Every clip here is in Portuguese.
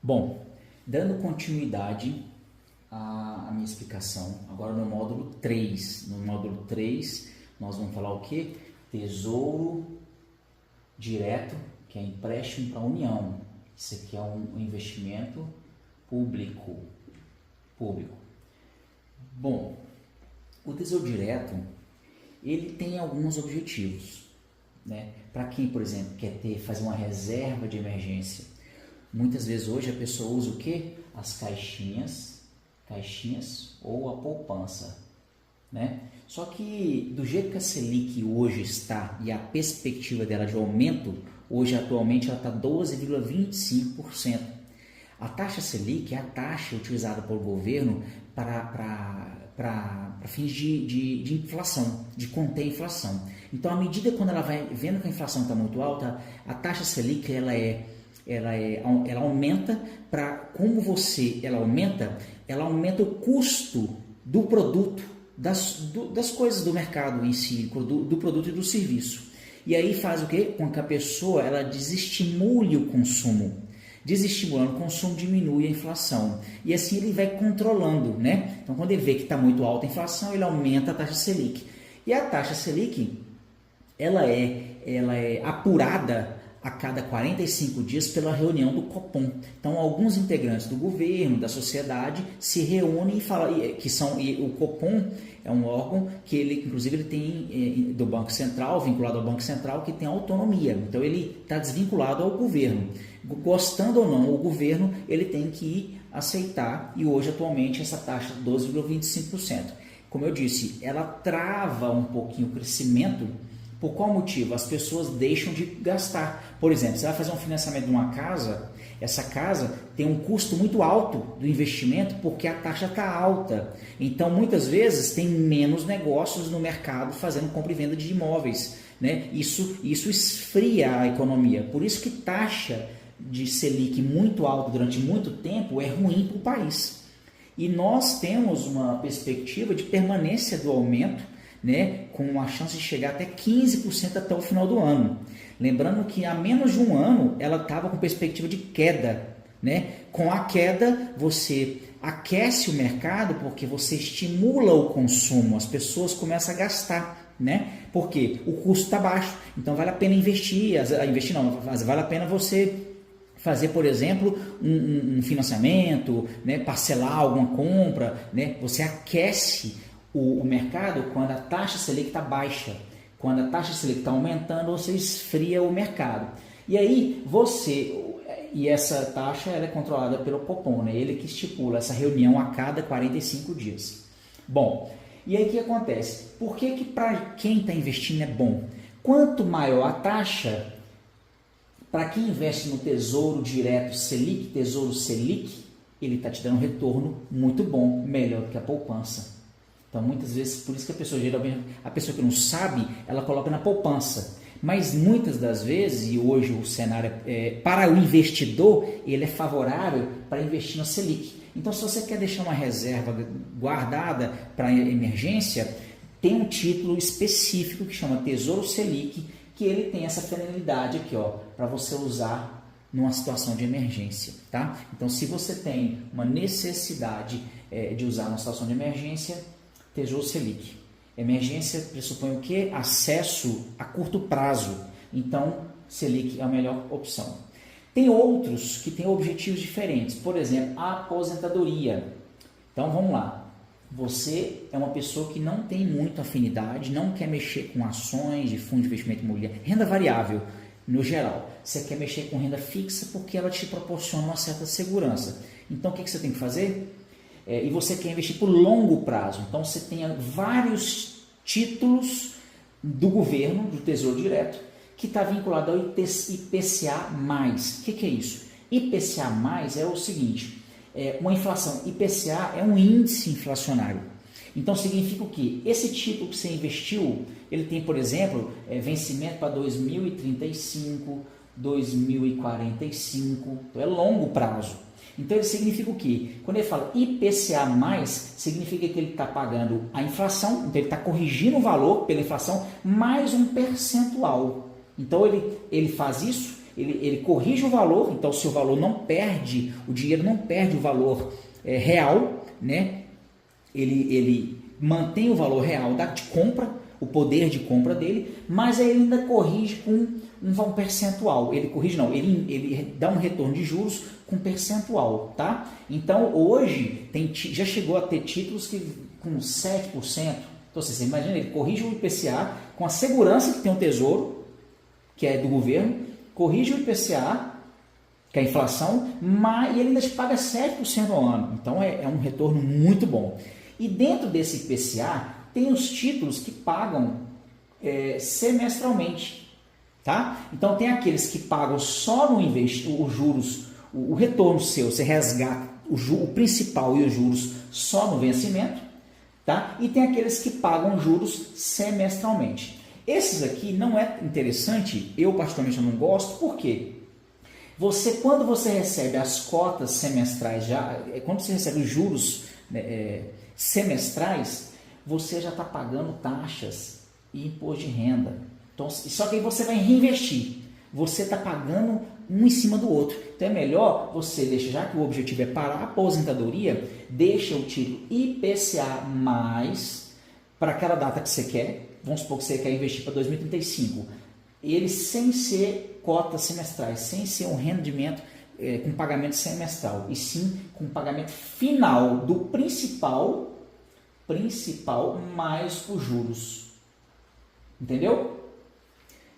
Bom, dando continuidade à minha explicação, agora no módulo 3. No módulo 3, nós vamos falar o quê? Tesouro direto, que é empréstimo para a União. Isso aqui é um investimento público. Bom, o Tesouro Direto, ele tem alguns objetivos, né? Para quem, por exemplo, quer fazer uma reserva de emergência. Muitas vezes hoje a pessoa usa o quê? As caixinhas ou a poupança, né? Só que do jeito que a Selic hoje está e a perspectiva dela de aumento, hoje atualmente ela está 12,25%. A taxa Selic é a taxa utilizada pelo governo para fins de inflação, de conter a inflação. Então, à medida quando ela vai vendo que a inflação está muito alta, a taxa Selic ela aumenta ela aumenta o custo do produto, das coisas do mercado em si, do produto e do serviço. E aí faz o quê? Com que a pessoa ela desestimule o consumo. Desestimulando o consumo, diminui a inflação. E assim ele vai controlando, né? Então, quando ele vê que está muito alta a inflação, ele aumenta a taxa Selic. E a taxa Selic, ela é apurada a cada 45 dias pela reunião do Copom. Então, alguns integrantes do governo, da sociedade, se reúnem e falam o Copom é um órgão que inclusive ele tem do Banco Central, vinculado ao Banco Central, que tem autonomia. Então, ele está desvinculado ao governo. Gostando ou não, o governo ele tem que aceitar, e hoje, atualmente, essa taxa é 12,25%. Como eu disse, ela trava um pouquinho o crescimento. Por qual motivo? As pessoas deixam de gastar. Por exemplo, você vai fazer um financiamento de uma casa, essa casa tem um custo muito alto do investimento porque a taxa está alta. Então, muitas vezes, tem menos negócios no mercado fazendo compra e venda de imóveis, né? Isso esfria a economia. Por isso que taxa de Selic muito alta durante muito tempo é ruim para o país. E nós temos uma perspectiva de permanência do aumento, né, com a chance de chegar até 15% até o final do ano. Lembrando que há menos de um ano ela estava com perspectiva de queda, né? Com a queda você aquece o mercado porque você estimula o consumo, as pessoas começam a gastar, né? Porque o custo está baixo, então vale a pena mas vale a pena você fazer, por exemplo, um financiamento, né? Parcelar alguma compra, né? Você aquece o mercado quando a taxa Selic está baixa. Quando a taxa Selic está aumentando, você esfria o mercado. E aí essa taxa ela é controlada pelo Copom, né? Ele que estipula essa reunião a cada 45 dias. Bom, e aí o que acontece? Por que para quem está investindo é bom? Quanto maior a taxa, para quem investe no Tesouro Direto Selic, Tesouro Selic, ele está te dando um retorno muito bom, melhor do que a poupança. Então, muitas vezes, por isso que a pessoa que não sabe, ela coloca na poupança. Mas muitas das vezes, e hoje o cenário para o investidor, ele é favorável para investir no Selic. Então, se você quer deixar uma reserva guardada para emergência, tem um título específico que chama Tesouro Selic, que ele tem essa finalidade aqui, para você usar numa situação de emergência, tá? Então, se você tem uma necessidade de usar numa situação de emergência, Tesouro Selic. Emergência pressupõe o quê? Acesso a curto prazo. Então, Selic é a melhor opção. Tem outros que têm objetivos diferentes. Por exemplo, a aposentadoria. Então, vamos lá. Você é uma pessoa que não tem muita afinidade, não quer mexer com ações de fundo de investimento imobiliário, renda variável no geral. Você quer mexer com renda fixa porque ela te proporciona uma certa segurança. Então, o que você tem que fazer? E você quer investir por longo prazo. Então, você tem vários títulos do governo, do Tesouro Direto, que está vinculado ao IPCA+. O que é isso? IPCA+, é o seguinte, uma inflação. IPCA é um índice inflacionário. Então, significa o quê? Esse título que você investiu, ele tem, por exemplo, vencimento para 2035, 2045, então é longo prazo. Então, ele significa o quê? Quando ele fala IPCA+, significa que ele está pagando a inflação, então ele está corrigindo o valor pela inflação, mais um percentual. Então, ele faz isso ele corrige o valor, então o seu valor não perde, o dinheiro não perde o valor real, né? Ele mantém o valor real de compra, o poder de compra dele, mas ele ainda corrige com um percentual. Ele corrige não, ele dá um retorno de juros com percentual, tá? Então hoje já chegou a ter títulos com 7%. Então você imagina, ele corrige o IPCA com a segurança que tem o Tesouro, que é do governo, corrige o IPCA, que é a inflação, e ele ainda te paga 7% ao ano. Então é um retorno muito bom. E dentro desse IPCA tem os títulos que pagam semestralmente, tá? Então tem aqueles que pagam só no os juros, o retorno seu, você resgata o principal e os juros só no vencimento, tá? E tem aqueles que pagam juros semestralmente. Esses aqui não é interessante, eu particularmente não gosto, por quê? Quando você recebe as cotas semestrais, quando você recebe os juros semestrais, você já está pagando taxas e imposto de renda. Então, só que aí você vai reinvestir. Você está pagando um em cima do outro. Então é melhor você deixar, já que o objetivo é parar a aposentadoria, deixa o título IPCA mais para aquela data que você quer. Vamos supor que você quer investir para 2035. Ele sem ser cotas semestrais, sem ser um rendimento com pagamento semestral, e sim com pagamento final do principal mais os juros. Entendeu?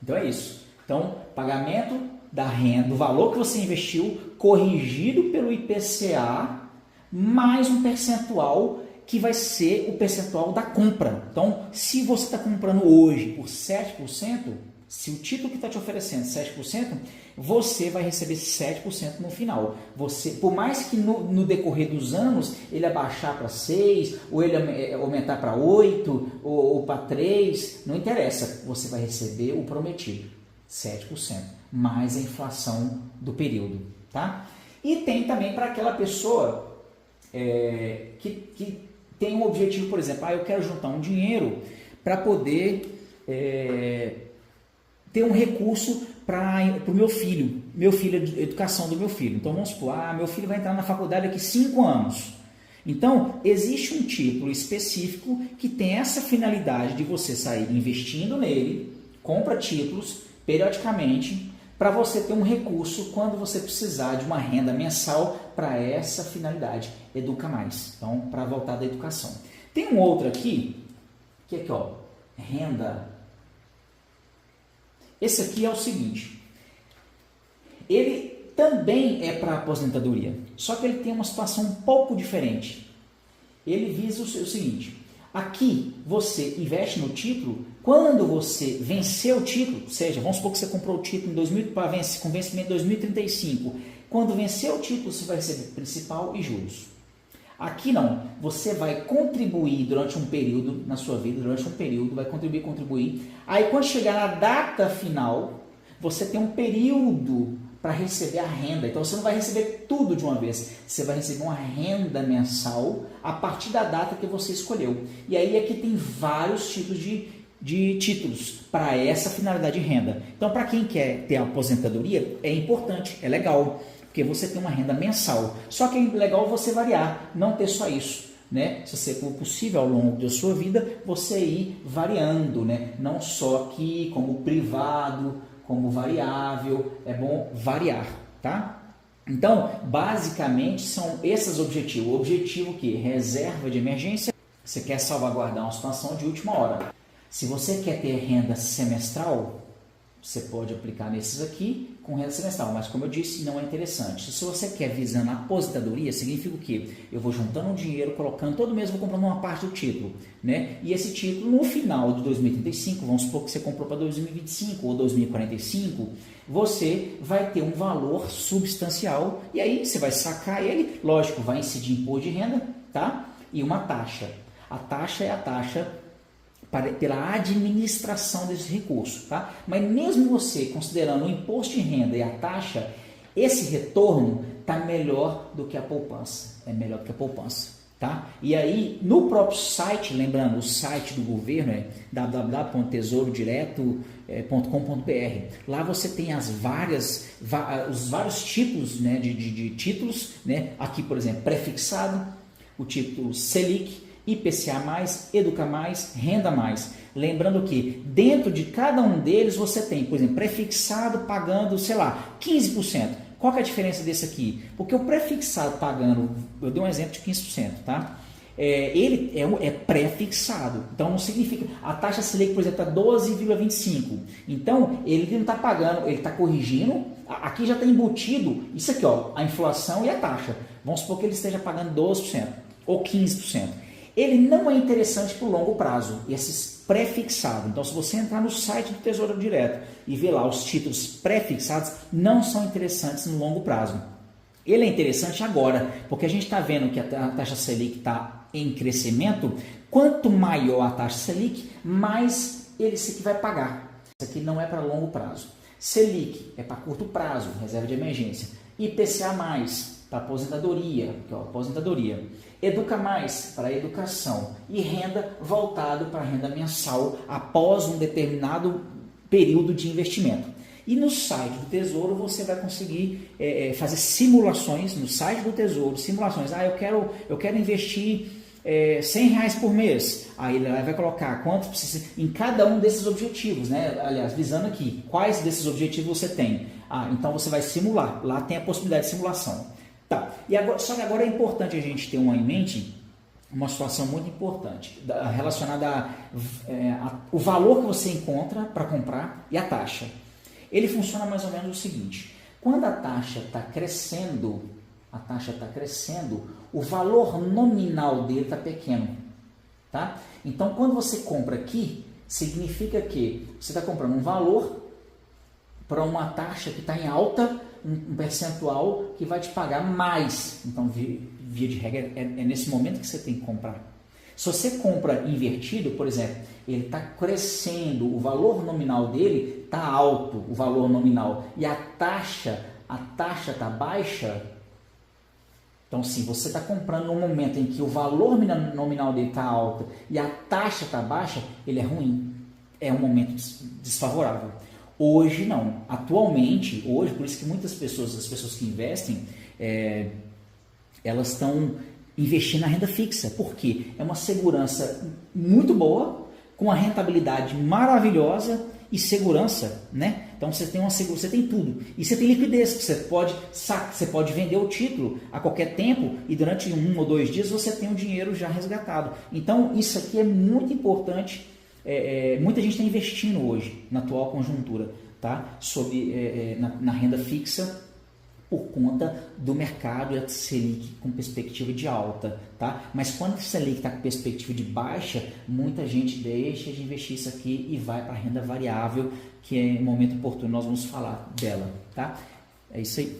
Então é isso. Então, pagamento da renda, do valor que você investiu, corrigido pelo IPCA, mais um percentual que vai ser o percentual da compra. Então, se você está comprando hoje por 7%, se o título que está te oferecendo 7%, você vai receber 7% no final. Por mais que no decorrer dos anos ele abaixar para 6%, ou ele aumentar para 8%, ou para 3%, não interessa, você vai receber o prometido, 7%, mais a inflação do período. Tá? E tem também para aquela pessoa que tem um objetivo, por exemplo, eu quero juntar um dinheiro para poder ter um recurso para o meu filho, a educação do meu filho. Então vamos supor, meu filho vai entrar na faculdade daqui 5 anos. Então existe um título específico que tem essa finalidade de você sair investindo nele, compra títulos periodicamente, para você ter um recurso quando você precisar de uma renda mensal para essa finalidade. Educa Mais. Então, para voltar da educação. Tem um outro aqui, que é aqui, ó, renda. Esse aqui é o seguinte, ele também é para aposentadoria, só que ele tem uma situação um pouco diferente. Ele visa o seguinte, aqui você investe no título, quando você vencer o título, ou seja, vamos supor que você comprou o título com vencimento em 2035, quando vencer o título você vai receber principal e juros. Aqui não, você vai contribuir durante um período na sua vida, vai contribuir. Aí quando chegar na data final, você tem um período para receber a renda. Então você não vai receber tudo de uma vez, você vai receber uma renda mensal a partir da data que você escolheu. E aí aqui tem vários tipos de títulos para essa finalidade de renda. Então para quem quer ter a aposentadoria, é importante, é legal. Porque você tem uma renda mensal. Só que é legal você variar, não ter só isso, né? Se você for possível ao longo da sua vida, você ir variando, né? Não só aqui como privado, como variável, é bom variar, tá? Então, basicamente são esses objetivos. O objetivo que reserva de emergência, você quer salvaguardar uma situação de última hora. Se você quer ter renda semestral, você pode aplicar nesses aqui com renda semestral, mas como eu disse, não é interessante. Se você quer visando a aposentadoria, significa o quê? Eu vou juntando um dinheiro, colocando, todo mês eu vou comprando uma parte do título, né? E esse título, no final de 2035, vamos supor que você comprou para 2025 ou 2045, você vai ter um valor substancial e aí você vai sacar ele, lógico, vai incidir imposto de renda, tá? E uma taxa. A taxa é a taxa pela administração desse recurso, tá? Mas mesmo você considerando o imposto de renda e a taxa, esse retorno está melhor do que a poupança. É melhor do que a poupança. Tá? E aí, no próprio site, lembrando, o site do governo é www.tesourodireto.com.br. Lá você tem os vários tipos, né, de títulos, né? Aqui, por exemplo, prefixado, o título Selic, IPCA+, Educa+, Renda+. Lembrando que dentro de cada um deles você tem, por exemplo, prefixado pagando, sei lá, 15%. Qual que é a diferença desse aqui? Porque o prefixado pagando, eu dei um exemplo de 15%, tá? Ele é pré-fixado, então não significa, a taxa Selic, por exemplo, está 12,25, então ele não está pagando, ele está corrigindo, aqui já está embutido, isso aqui, ó, a inflação e a taxa, vamos supor que ele esteja pagando 12% ou 15%, ele não é interessante para o longo prazo, esses pré-fixados. Então, se você entrar no site do Tesouro Direto e ver lá os títulos pré-fixados, não são interessantes no longo prazo. Ele é interessante agora, porque a gente está vendo que a taxa Selic está em crescimento. Quanto maior a taxa Selic, mais esse aqui vai pagar. Isso aqui não é para longo prazo. Selic é para curto prazo, reserva de emergência. IPCA+, para aposentadoria, que é a aposentadoria. Educa+, para a educação. E renda voltado para a renda mensal após um determinado período de investimento. E no site do Tesouro você vai conseguir fazer simulações, no site do Tesouro, simulações. Eu quero investir R$100 por mês. Aí ele vai colocar quanto precisa em cada um desses objetivos, né? Aliás, visando aqui, quais desses objetivos você tem. Então você vai simular, lá tem a possibilidade de simulação. Tá. Só que agora é importante a gente ter em mente uma situação muito importante relacionada ao valor que você encontra para comprar e a taxa. Ele funciona mais ou menos o seguinte: quando a taxa está crescendo, o valor nominal dele está pequeno, tá? Então, quando você compra aqui, significa que você está comprando um valor para uma taxa que está em alta, um percentual que vai te pagar mais. Então, via de regra, é nesse momento que você tem que comprar. Se você compra invertido, por exemplo, ele está crescendo, o valor nominal dele está alto, o valor nominal, e a taxa está baixa. Então, se você está comprando num momento em que o valor nominal dele está alto e a taxa está baixa, ele é ruim. É um momento desfavorável. Hoje não. Atualmente, hoje, por isso que muitas pessoas, as pessoas que investem, elas estão investindo na renda fixa. Por quê? É uma segurança muito boa, com uma rentabilidade maravilhosa e segurança, né? Então você tem você tem tudo. E você tem liquidez, você pode vender o título a qualquer tempo e durante 1 ou 2 dias você tem o dinheiro já resgatado. Então isso aqui é muito importante. Muita gente está investindo hoje na atual conjuntura, tá? Na renda fixa, por conta do mercado e a Selic com perspectiva de alta, tá? Mas quando a Selic está com perspectiva de baixa, muita gente deixa de investir isso aqui e vai para a renda variável, que é em momento oportuno nós vamos falar dela, tá? É isso aí.